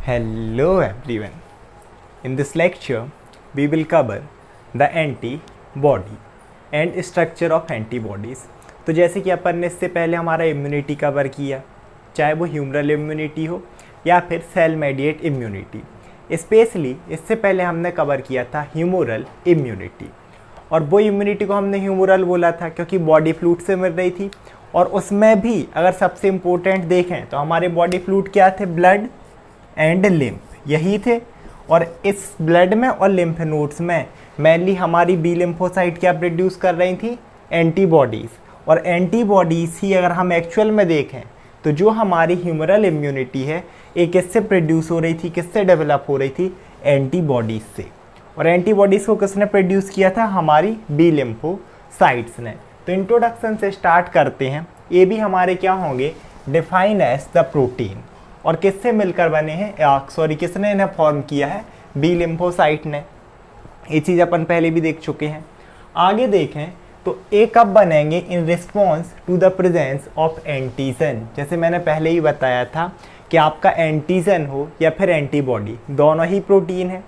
Hello everyone. In this lecture, we will cover the antibody and structure of antibodies. तो जैसे कि अपन ने इससे पहले हमारा इम्यूनिटी कवर किया, चाहे वो ह्यूमरल इम्यूनिटी हो या फिर सेल मेडिएट इम्यूनिटी। स्पेशली इससे पहले हमने कवर किया था ह्यूमरल इम्यूनिटी, और वो इम्यूनिटी को हमने ह्यूमरल बोला था क्योंकि बॉडी फ्लूइड से मिल रही थी। और उसमें भी अगर सबसे इम्पोर्टेंट देखें तो हमारे बॉडी फ्लूइड क्या थे? ब्लड एंड लिम्फ, यही थे। और इस ब्लड में और लिम्फ नोड्स में मेनली हमारी बी लिम्फोसाइट क्या प्रोड्यूस कर रही थी? एंटीबॉडीज़। और एंटीबॉडीज़ ही अगर हम एक्चुअल में देखें तो जो हमारी ह्यूमरल इम्यूनिटी है एक किससे प्रोड्यूस हो रही थी, किससे डेवलप हो रही थी? एंटीबॉडीज़ से। और एंटीबॉडीज़ को किसने प्रोड्यूस किया था? हमारी बी लिम्फोसाइट्स ने। तो इंट्रोडक्शन से स्टार्ट करते हैं। ये भी हमारे क्या होंगे? Define as the protein. और किससे मिलकर बने हैं? किसने इन्हें फॉर्म किया है? बी लिम्फोसाइट ने। ये चीज़ अपन पहले भी देख चुके हैं। आगे देखें तो ये कब बनेंगे? In response to the presence of antigen. जैसे मैंने पहले ही बताया था कि आपका एंटीजन हो या फिर एंटीबॉडी, दोनों ही प्रोटीन है।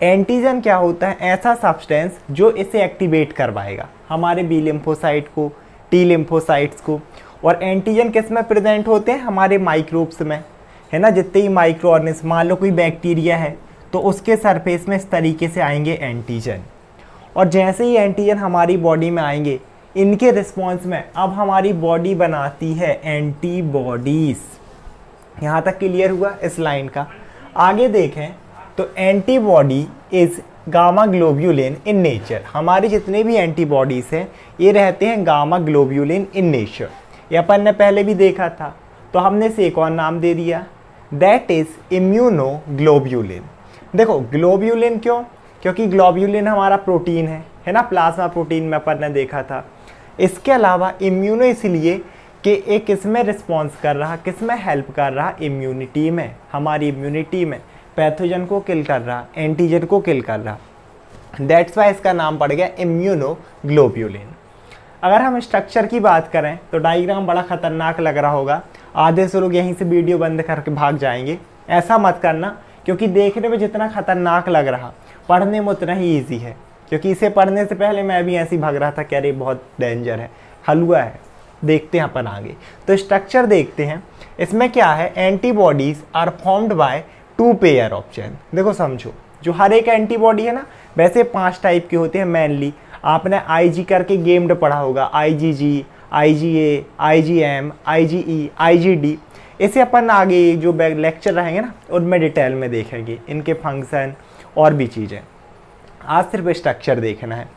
एंटीजन क्या होता है? ऐसा सब्सटेंस जो इसे एक्टिवेट करवाएगा, हमारे बी लिम्फोसाइट को, टी लिम्फोसाइट्स को। और एंटीजन किस में प्रेजेंट होते हैं? हमारे माइक्रोब्स में, है ना। जितने ही माइक्रो ऑर्गेनिज्म, मान लो कोई बैक्टीरिया है तो उसके सरफेस में इस तरीके से आएंगे एंटीजन। और जैसे ही एंटीजन हमारी बॉडी में आएंगे, इनके रिस्पॉन्स में अब हमारी बॉडी बनाती है एंटीबॉडीज़। यहाँ तक क्लियर हुआ इस लाइन का? आगे देखें तो antibody is gamma globulin in nature. हमारे जितने भी एंटीबॉडीज़ हैं ये रहते हैं गामा ग्लोब्यूलिन इन नेचर। ये अपन ने पहले भी देखा था, तो हमने इसे एक और नाम दे दिया, दैट इज़ इम्यूनोग्लोब्यूलिन। देखो ग्लोब्यूलिन क्यों? क्योंकि ग्लोब्यूलिन हमारा प्रोटीन है ना, प्लाज्मा प्रोटीन में अपन ने देखा था। इसके अलावा इम्यूनो इसलिए कि एक किसमें रिस्पॉन्स कर रहा, किसमें हेल्प कर रहा? इम्यूनिटी में, हमारी इम्यूनिटी में पैथोजन को किल कर रहा, एंटीजन को किल कर रहा। दैट्स वाई इसका नाम पड़ गया इम्यूनोग्लोब्यूलिन। अगर हम स्ट्रक्चर की बात करें तो डायग्राम बड़ा खतरनाक लग रहा होगा, आधे से लोग यहीं से वीडियो बंद करके भाग जाएंगे। ऐसा मत करना, क्योंकि देखने में जितना खतरनाक लग रहा पढ़ने में उतना ही ईजी है। क्योंकि इसे पढ़ने से पहले मैं भी ऐसे ही भाग रहा था कि अरे बहुत डेंजर है, हलवा है। देखते हैं अपन आगे। तो स्ट्रक्चर देखते हैं। इसमें क्या है? Antibodies are formed by 2 pair of chain. देखो समझो, जो हर एक एंटीबॉडी है ना, वैसे 5 टाइप के होते हैं मेनली। आपने आईजी करके गेम्ड पढ़ा होगा, IgG, IgA, IgM, IgE, IgD. इसे अपन आगे जो लेक्चर रहेंगे ना उनमें डिटेल में देखेंगे, इनके फंक्शन और भी चीज़ें। आज सिर्फ स्ट्रक्चर देखना है।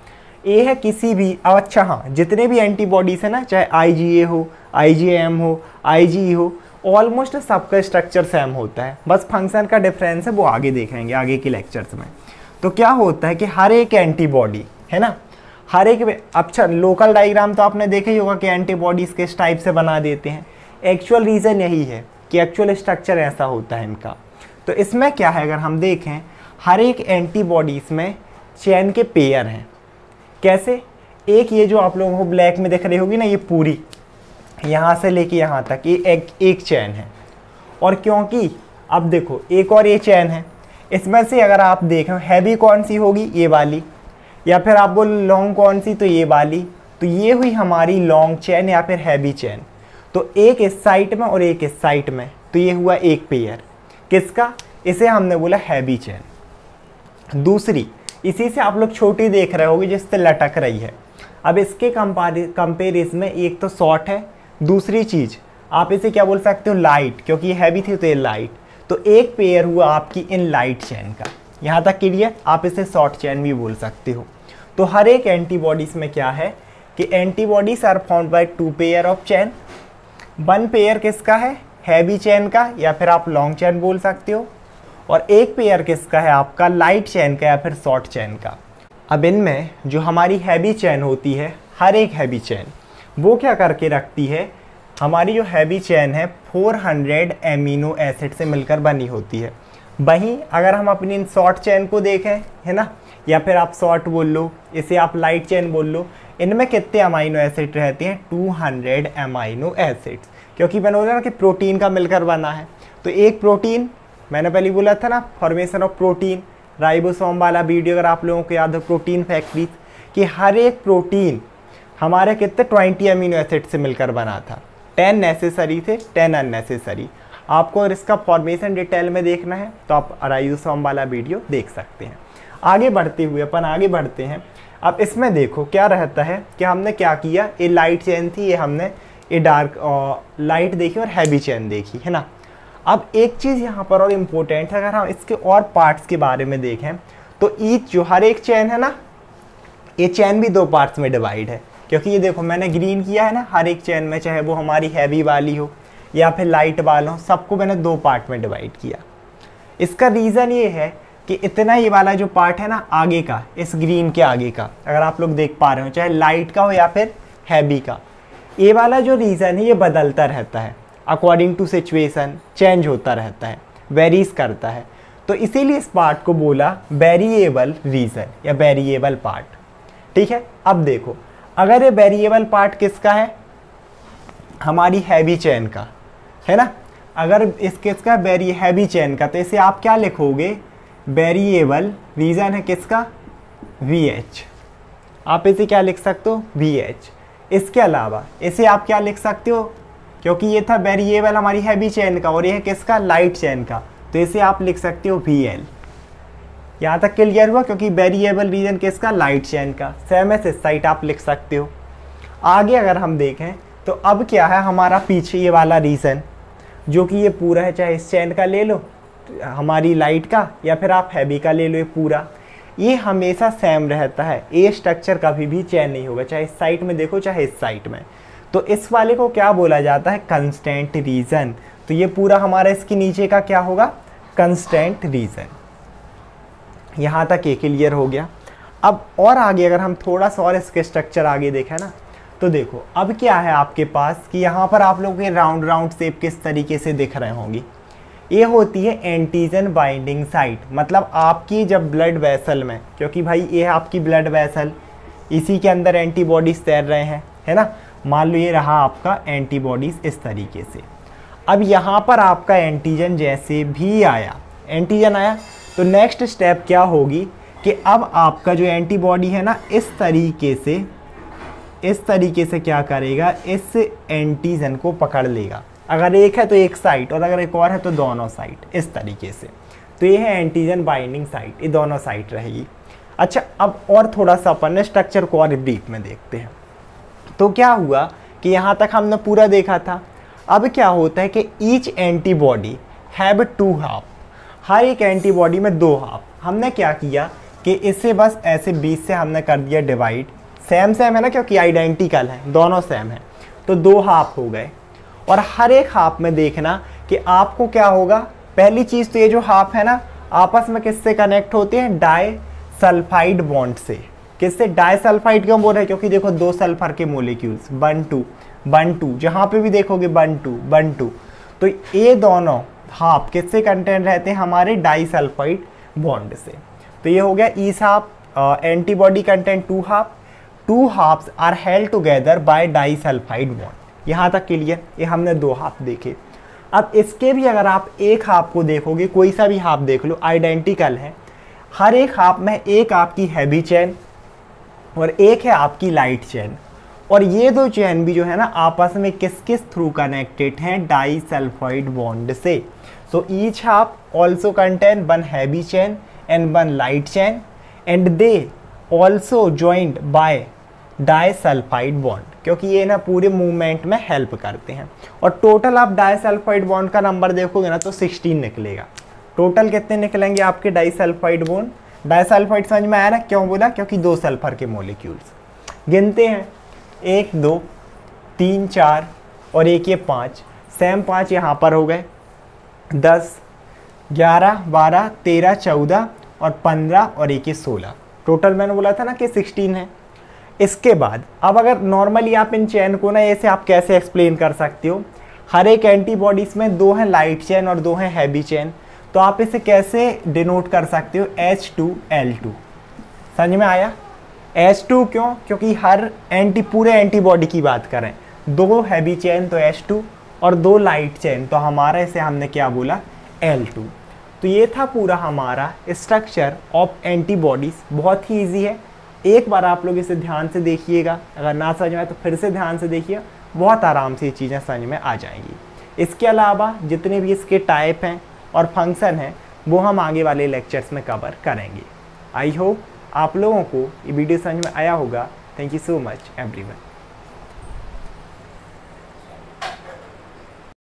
ये है किसी भी, अच्छा हाँ, जितने भी एंटीबॉडीज़ है ना, चाहे आईजीए हो, आईजीएम हो, आईजीई हो, ऑलमोस्ट सबका स्ट्रक्चर सेम होता है, बस फंक्शन का डिफरेंस है, वो आगे देखेंगे आगे के लेक्चर्स में। तो क्या होता है कि हर एक एंटीबॉडी है ना, हर एक, अच्छा लोकल डायग्राम तो आपने देखा ही होगा कि एंटीबॉडीज़ किस टाइप से बना देते हैं। एक्चुअल रीज़न यही है कि एक्चुअल स्ट्रक्चर ऐसा होता है इनका। तो इसमें क्या है, अगर हम देखें हर एक एंटीबॉडीज़ में चेन के पेयर हैं। कैसे? एक ये जो आप लोगों को ब्लैक में दिख रही होगी ना, ये पूरी यहाँ से लेके यहाँ तक ये एक चेन है। और क्योंकि अब देखो एक और ये चेन है, इसमें से अगर आप देखें हैवी कौन सी होगी? ये वाली। या फिर आप बोल लॉन्ग कौन सी? तो ये वाली। तो ये हुई हमारी लॉन्ग चेन या फिर हैवी चेन। तो एक इस साइड में और एक इस साइड में, तो ये हुआ एक पेयर। किसका? इसे हमने बोला हैवी चेन। दूसरी इसी से आप लोग छोटी देख रहे होगे जिससे लटक रही है। अब इसके कंपेरिजन में एक तो शॉर्ट है, दूसरी चीज़ आप इसे क्या बोल सकते हो? लाइट, क्योंकि ये हैवी थी तो ये लाइट। तो एक पेयर हुआ आपकी इन लाइट चेन का। यहाँ तक क्लियर? आप इसे शॉर्ट चेन भी बोल सकते हो। तो हर एक एंटीबॉडीज़ में क्या है कि antibodies are formed by 2 pair of chain. 1 pair किसका है? हैवी चेन का, या फिर आप लॉन्ग चेन बोल सकते हो। और एक पेयर किसका है? आपका लाइट चेन का या फिर शॉर्ट चेन का। अब इनमें जो हमारी हैवी चेन होती है, हर एक हैवी चेन वो क्या करके रखती है? हमारी जो हैवी चेन है 400 एमिनो एसिड से मिलकर बनी होती है। वहीं अगर हम अपनी इन शॉर्ट चेन को देखें, है ना, या फिर आप शॉर्ट बोल लो, इसे आप लाइट चेन बोल लो, इनमें कितने अमाइनो एसिड रहते हैं? 200 अमाइनो एसिड्स। क्योंकि मैंने बोला ना कि प्रोटीन का मिलकर बना है। तो एक प्रोटीन मैंने पहले बोला था ना फॉर्मेशन ऑफ प्रोटीन, राइबोसोम वाला वीडियो अगर आप लोगों को याद हो, प्रोटीन फैक्ट्रीज, कि हर एक प्रोटीन हमारे कितने 20 अमीनो एसिड से मिलकर बना था। 10 नेसेसरी थे, 10 अननेसेसरी। आपको अगर इसका फॉर्मेशन डिटेल में देखना है तो आप राइबोसोम वाला वीडियो देख सकते हैं। आगे बढ़ते हुए अपन आगे बढ़ते हैं। अब इसमें देखो क्या रहता है कि हमने क्या किया, ये लाइट चेन थी, ये हमने ये डार्क लाइट देखी और हैवी चेन देखी, है ना। अब एक चीज़ यहाँ पर और इम्पोर्टेंट है, अगर हम इसके और पार्ट्स के बारे में देखें तो ईच जो हर एक चेन है ना, ये चेन भी 2 पार्ट्स में डिवाइड है। क्योंकि ये देखो मैंने ग्रीन किया है ना, हर एक चेन में, चाहे वो हमारी हैवी वाली हो या फिर लाइट वाला हो, सबको मैंने 2 पार्ट में डिवाइड किया। इसका रीज़न ये है कि इतना ये वाला जो पार्ट है ना आगे का, इस ग्रीन के आगे का, अगर आप लोग देख पा रहे हो, चाहे लाइट का हो या फिर हैवी का, ये वाला जो रीज़न है ये बदलता रहता है अकॉर्डिंग टू सिचुएशन, चेंज होता रहता है, वेरीज करता है। तो इसीलिए इस पार्ट को बोला वेरिएबल रीज़न या वेरिएबल पार्ट। ठीक है, अब देखो अगर ये वेरिएबल पार्ट किसका है, हमारी हैवी चेन का, है ना। अगर इस किसका हैवी चेन का, तो इसे आप क्या लिखोगे, वेरिएबल रीज़न है किसका, VH। आप इसे क्या लिख सकते हो, VH। इसके अलावा इसे आप क्या लिख सकते हो, क्योंकि ये था वेरिएबल हमारी हैवी चेन का और ये है किसका, लाइट चेन का, तो इसे आप लिख सकते हो VL। यहाँ तक क्लियर हुआ, क्योंकि वेरिएबल रीजन किसका, लाइट चेन का। सेम है इस साइड आप लिख सकते हो। आगे अगर हम देखें तो अब क्या है, हमारा पीछे ये वाला रीजन जो कि ये पूरा है, चाहे इस चेन का ले लो हमारी लाइट का, या फिर आप हैवी का ले लो, ये पूरा, ये हमेशा सेम रहता है। ये स्ट्रक्चर कभी भी चेंज नहीं होगा, चाहे इस साइड में देखो चाहे इस साइड में। तो इस वाले को क्या बोला जाता है, कंस्टेंट रीजन। तो ये पूरा हमारा इसके नीचे का क्या होगा, कंस्टेंट रीजन। यहाँ तक ये क्लियर हो गया। अब और आगे अगर हम थोड़ा सा और इसके स्ट्रक्चर आगे देखें ना, तो देखो अब क्या है आपके पास कि यहाँ पर आप लोगों के राउंड राउंड शेप किस तरीके से दिख रहे होंगी, ये होती है एंटीजन बाइंडिंग साइट। मतलब आपकी जब ब्लड वेसल में, क्योंकि भाई ये है आपकी ब्लड वेसल, इसी के अंदर एंटीबॉडीज तैर रहे हैं, है ना। मान लो ये रहा आपका एंटीबॉडीज इस तरीके से। अब यहाँ पर आपका एंटीजन जैसे भी आया, एंटीजन आया, तो नेक्स्ट स्टेप क्या होगी कि अब आपका जो एंटीबॉडी है ना इस तरीके से क्या करेगा, इस एंटीजन को पकड़ लेगा। अगर एक है तो एक साइड और अगर एक और है तो दोनों साइड, इस तरीके से। तो ये है एंटीजन बाइंडिंग साइट, ये दोनों साइड रहेगी। अच्छा, अब और थोड़ा सा अपन स्ट्रक्चर को और ब्रीफ में देखते हैं। तो क्या हुआ कि यहाँ तक हमने पूरा देखा था। अब क्या होता है कि ईच एंटीबॉडी हैव 2 हाफ, हर एक एंटीबॉडी में 2 हाफ। हमने क्या किया कि इसे बस ऐसे 20 से हमने कर दिया डिवाइड, सेम है ना, क्योंकि आइडेंटिकल है, दोनों सेम है, तो 2 हाफ हो गए। और हर एक हाफ में देखना कि आपको क्या होगा, पहली चीज़ तो ये जो हाफ है ना आपस में किससे कनेक्ट होते हैं, डाई सल्फाइड बॉन्ड से। किससे, डाई सल्फाइड क्यों बोल रहे हैं, क्योंकि देखो 2 सल्फर के मोलिक्यूल्स, 1 2 जहाँ पे भी देखोगे 1 2, तो ये दोनों हाफ किससे कंटेंट रहते हैं, हमारे डाई सल्फाइड बॉन्ड से। तो ये हो गया each half, antibody content 2 half, 2 halves are held together by disulphide bond. यहाँ तक क्लियर, ये हमने 2 हाफ देखे। अब इसके भी अगर आप एक हाफ को देखोगे, कोई सा भी हाफ देख लो, आइडेंटिकल है। हर एक हाफ में एक आपकी हैवी चेन और एक है आपकी लाइट चेन, और ये 2 चेन भी जो है ना आपस में किस किस थ्रू कनेक्टेड हैं, डाई सल्फाइड बॉन्ड से। So each half also contain 1 heavy chain and 1 light chain and they also joined by disulphide bond, क्योंकि ये ना पूरे मूवमेंट में हेल्प करते हैं। और टोटल आप डाइसल्फाइड बॉन्ड का नंबर देखोगे ना तो 16 निकलेगा। टोटल कितने निकलेंगे आपके डाइसल्फाइड बॉन्ड, डाइसल्फाइड समझ में आया ना, क्यों बोला, क्योंकि 2 सल्फर के मोलिक्यूल्स। गिनते हैं, 1 2 3 4 और एक ये 5, सेम 5 यहाँ पर हो गए, 10 11 12 13 14 और 15 और एक ये 16। टोटल मैंने बोला था ना कि 16 है। इसके बाद अब अगर नॉर्मली आप इन चेन को ना ऐसे आप कैसे एक्सप्लेन कर सकते हो, हर एक एंटीबॉडीज में 2 हैं लाइट चेन और 2 हैं हैवी चेन, तो आप इसे कैसे डिनोट कर सकते हो, H2L2। समझ में आया, H2 क्यों, क्योंकि हर पूरे एंटीबॉडी की बात करें, 2 हैवी चेन तो H2 और 2 लाइट चेन, तो हमारा इसे हमने क्या बोला, L2। तो ये था पूरा हमारा स्ट्रक्चर ऑफ एंटीबॉडीज़। बहुत ही ईजी है, एक बार आप लोग इसे ध्यान से देखिएगा, अगर ना समझ में आए तो फिर से ध्यान से देखिए, बहुत आराम से ये चीज़ें समझ में आ जाएंगी। इसके अलावा जितने भी इसके टाइप हैं और फंक्शन हैं वो हम आगे वाले लेक्चर्स में कवर करेंगे। आई होप आप लोगों को ये वीडियो समझ में आया होगा। Thank you so much everyone.